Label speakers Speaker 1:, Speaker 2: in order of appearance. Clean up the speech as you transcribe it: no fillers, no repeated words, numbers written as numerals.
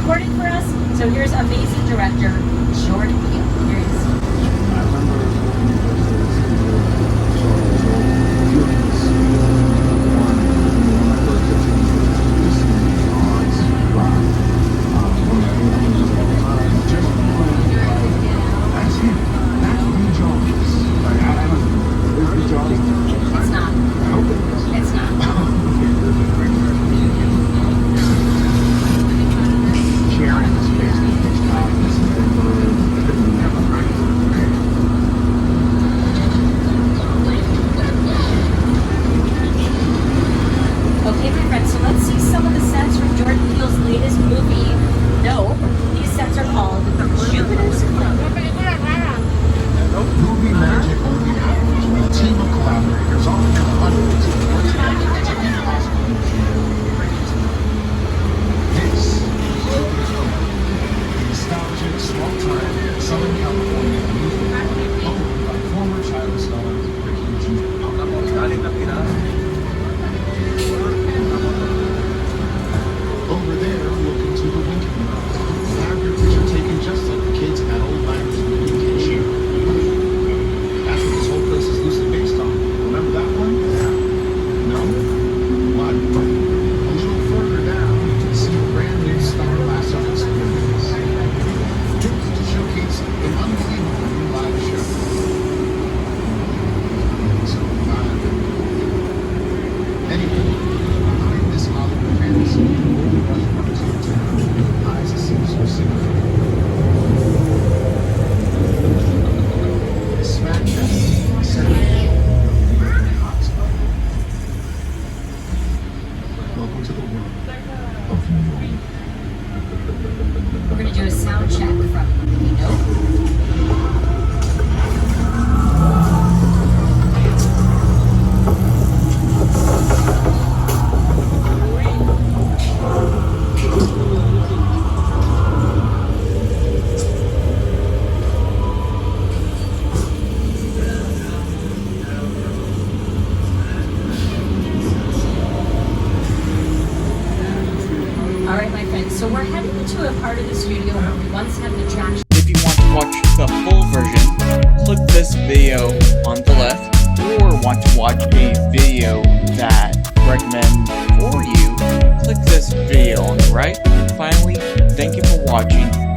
Speaker 1: recorded for us. So here's amazing director Jorden Peels. Here he is.
Speaker 2: I remember when we first did this video,
Speaker 1: It's not. It's not. Okay, my friends, so let's see some of the sets from Jorden Peels' latest movie. No, these sets are called Jupiter's Claim.
Speaker 2: movie magic only happens when a team of collaborators all come hundreds of work together to make possible in This is Jupiter's Claim, a nostalgic, small-time Southern California movie owned by former child star Ricky Jr. Over there, looking to the winking room. Have your picture taken just like the kids at Old Liners Vacation. That's what this whole place is loosely based on. Remember that one? No? What? A little further down, you can see a brand new Star Lasso experience. Just to showcase an unbelievable new live show. So, anyway, behind this Hollywood fantasy, Old Rush Brothers Hotel lies a sinister secret. Smack dab, center of the hot spot. Welcome to the world of New York.
Speaker 1: We're going to do a sound check from Nope. All right, my friends, so we're heading into a part of the studio where we once had an attraction.
Speaker 3: If you want to watch the full version, click this video on the left, or want to watch a video that recommend for you, click this video on the right. Finally, thank you for watching.